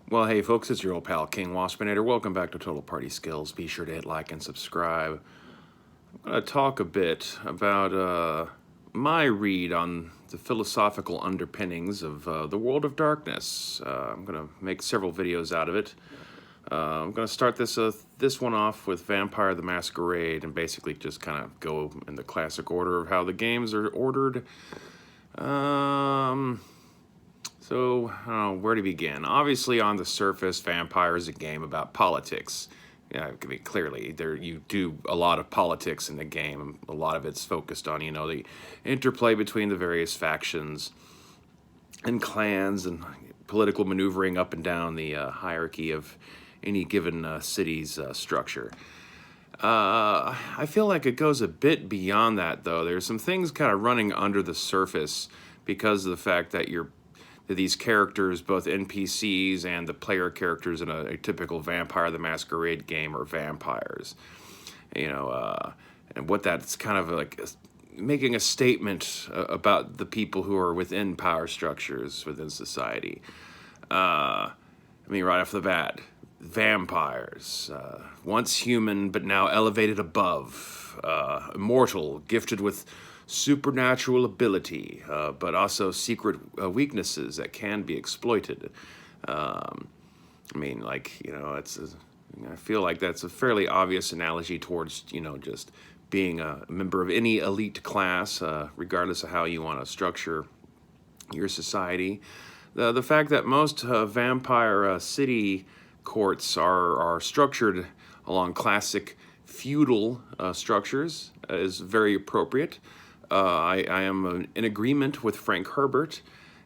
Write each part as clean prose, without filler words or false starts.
Well, hey folks, it's your old pal King Waspinator. Welcome back to Total Party Skills. Be sure to hit like and subscribe. I'm going to talk a bit about my read on the philosophical underpinnings of the world of darkness. I'm going to make several videos out of it. I'm going to start this one off with Vampire the Masquerade and basically just kind of go in the classic order of how the games are ordered. So, where to begin? Obviously, on the surface, Vampire is a game about politics. Yeah, I mean, clearly, you do a lot of politics in the game. A lot of it's focused on, the interplay between the various factions and clans and political maneuvering up and down the hierarchy of any given city's structure. I feel like it goes a bit beyond that, though. There's some things kind of running under the surface because of the fact that these characters, both NPCs and the player characters in a typical Vampire the Masquerade game, are vampires. And what that's kind of like making a statement about the people who are within power structures within society. Right off the bat, vampires, once human but now elevated above, immortal, gifted with supernatural ability, but also secret weaknesses that can be exploited. I feel like that's a fairly obvious analogy towards, just being a member of any elite class, regardless of how you want to structure your society. The fact that most vampire city courts are structured along classic feudal structures is very appropriate. I am in agreement with Frank Herbert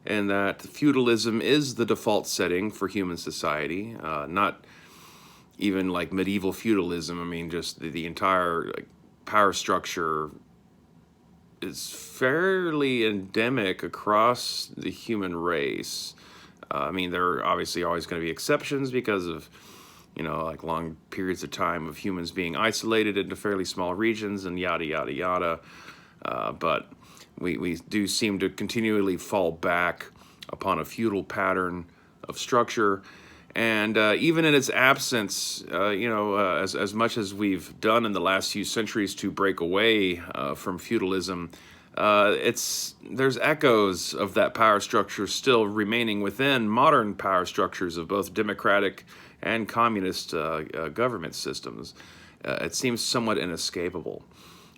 in that feudalism is the default setting for human society, not even like medieval feudalism. I mean, just the entire power structure is fairly endemic across the human race. There are obviously always going to be exceptions because of, long periods of time of humans being isolated into fairly small regions and yada, yada, yada. But we do seem to continually fall back upon a feudal pattern of structure. And even in its absence, as much as we've done in the last few centuries to break away from feudalism, there's echoes of that power structure still remaining within modern power structures of both democratic and communist government systems. It seems somewhat inescapable.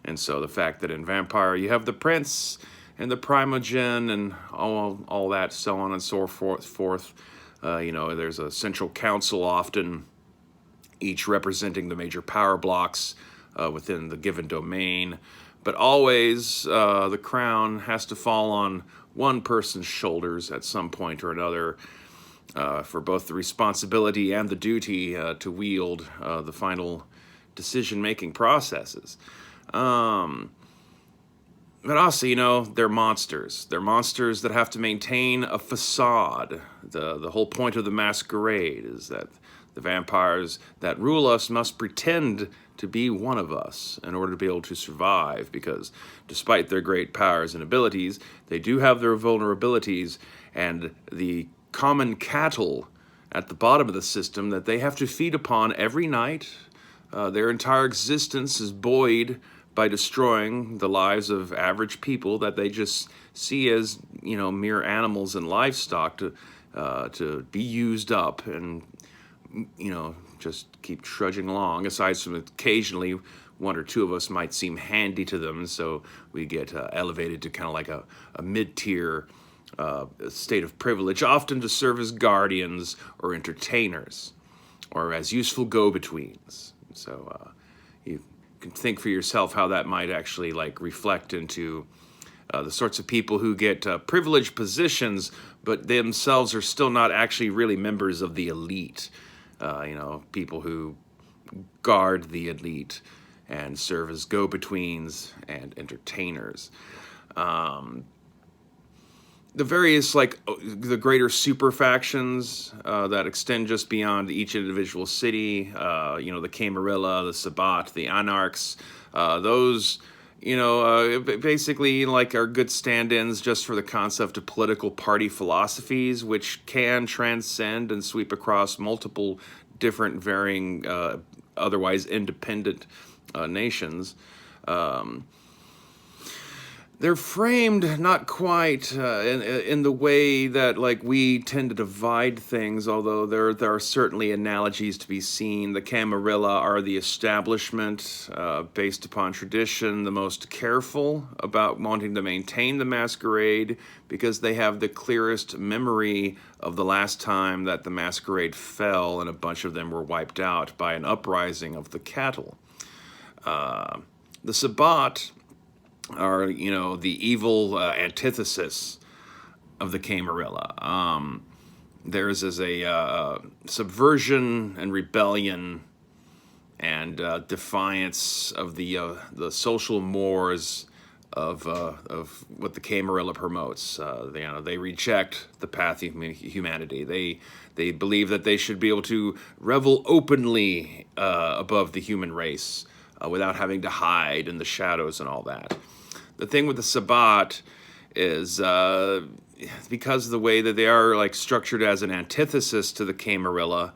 And so the fact that in Vampire you have the prince and the primogen and all that, so on and so forth. There's a central council often, each representing the major power blocks within the given domain. But always the crown has to fall on one person's shoulders at some point or another for both the responsibility and the duty to wield the final decision-making processes. But also, they're monsters. They're monsters that have to maintain a facade. The whole point of the Masquerade is that the vampires that rule us must pretend to be one of us in order to be able to survive, because despite their great powers and abilities, they do have their vulnerabilities, and the common cattle at the bottom of the system that they have to feed upon every night. Their entire existence is buoyed by destroying the lives of average people that they just see as, mere animals and livestock to be used up and, just keep trudging along, aside from occasionally one or two of us might seem handy to them, so we get elevated to kind of like a mid-tier state of privilege, often to serve as guardians or entertainers, or as useful go-betweens. So you can think for yourself how that might actually reflect into the sorts of people who get privileged positions, but themselves are still not actually really members of the elite. People who guard the elite and serve as go-betweens and entertainers. The various, the greater super factions that extend just beyond each individual city, the Camarilla, the Sabbat, the Anarchs, those basically like are good stand-ins just for the concept of political party philosophies, which can transcend and sweep across multiple different, varying, otherwise independent nations. Um, they're framed not quite in the way that like we tend to divide things, although there are certainly analogies to be seen. The Camarilla are the establishment, based upon tradition, the most careful about wanting to maintain the Masquerade because they have the clearest memory of the last time that the Masquerade fell and a bunch of them were wiped out by an uprising of the cattle. The Sabbat are, the evil antithesis of the Camarilla. Theirs is a subversion and rebellion and defiance of the social mores of what the Camarilla promotes. They reject the path of humanity. They believe that they should be able to revel openly above the human race without having to hide in the shadows and all that. The thing with the Sabbat is because of the way that they are like structured as an antithesis to the Camarilla,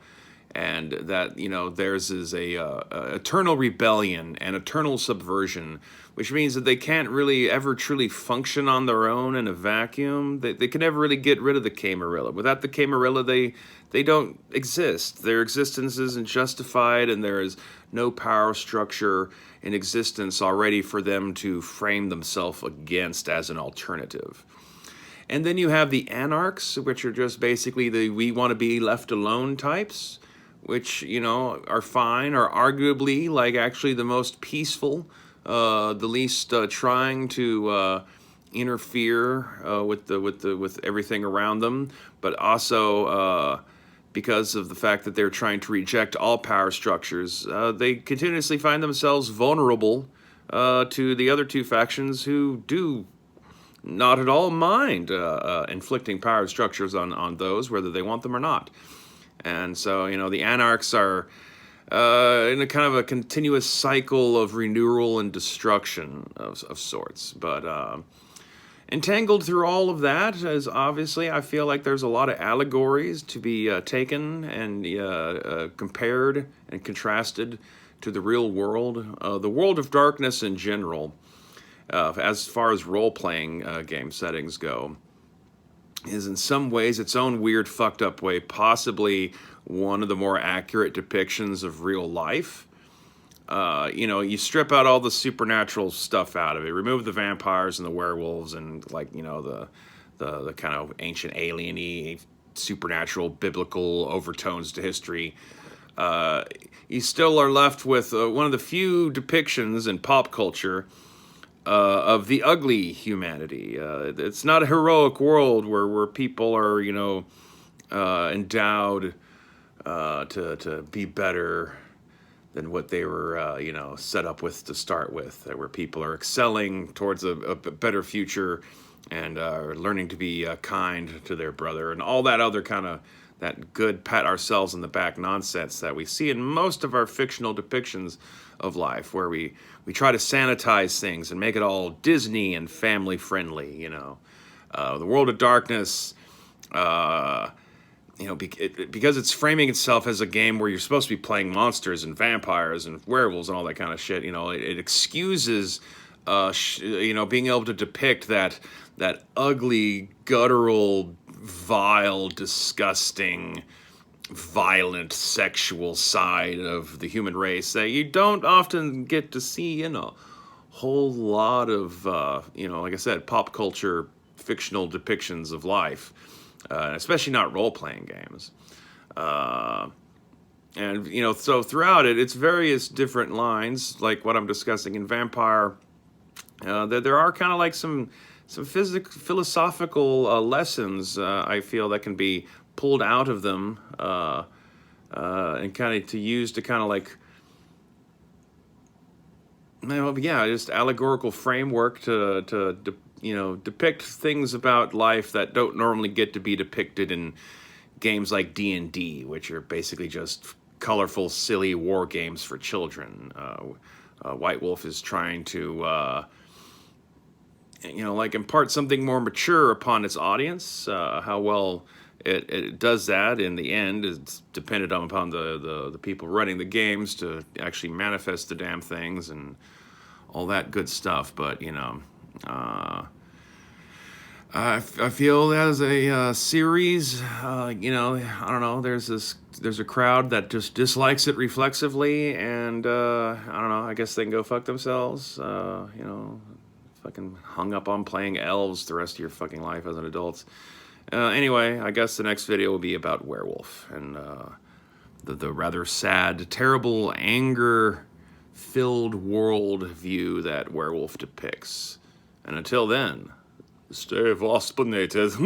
and that theirs is a eternal rebellion and eternal subversion, which means that they can't really ever truly function on their own in a vacuum. They can never really get rid of the Camarilla. Without the Camarilla, they don't exist. Their existence isn't justified, and there is no power structure in existence already for them to frame themselves against as an alternative. And then you have the anarchs, which are just basically the we want to be left alone types, which, are fine, are arguably like actually the most peaceful, the least trying to interfere with everything around them, but also because of the fact that they're trying to reject all power structures, they continuously find themselves vulnerable to the other two factions who do not at all mind inflicting power structures on those, whether they want them or not. And so, the anarchs are in a kind of a continuous cycle of renewal and destruction of sorts. But entangled through all of that is obviously, I feel like there's a lot of allegories to be taken and compared and contrasted to the real world. The world of darkness in general, as far as role-playing game settings go, is in some ways its own weird, fucked up way, possibly one of the more accurate depictions of real life. You strip out all the supernatural stuff out of it, remove the vampires and the werewolves and the kind of ancient alien-y, supernatural, biblical overtones to history. You still are left with one of the few depictions in pop culture of the ugly humanity. It's not a heroic world where people are, endowed to be better than what they were, set up with to start with, where people are excelling towards a better future and are learning to be kind to their brother and all that other kind of that good pat ourselves in the back nonsense that we see in most of our fictional depictions of life, where we try to sanitize things and make it all Disney and family friendly. The world of darkness, because it's framing itself as a game where you're supposed to be playing monsters and vampires and werewolves and all that kind of shit. It excuses, being able to depict that ugly, guttural, vile, disgusting, violent, sexual side of the human race that you don't often get to see in a whole lot of, like I said, pop culture fictional depictions of life, especially not role-playing games. So throughout it, it's various different lines, like what I'm discussing in Vampire. There are kind of like some philosophical lessons, I feel, that can be pulled out of them and kind of to use to kind of like, just allegorical framework to depict things about life that don't normally get to be depicted in games like D&D, which are basically just colorful, silly war games for children. White Wolf is trying to, like impart something more mature upon its audience. How well it does that in the end is dependent upon the people running the games to actually manifest the damn things and all that good stuff. But I feel as a series, I don't know. There's a crowd that just dislikes it reflexively, and I don't know. I guess they can go fuck themselves. Fucking hung up on playing elves the rest of your fucking life as an adult. Anyway, I guess the next video will be about Werewolf and the rather sad, terrible, anger-filled world view that Werewolf depicts. And until then, stay waspinated.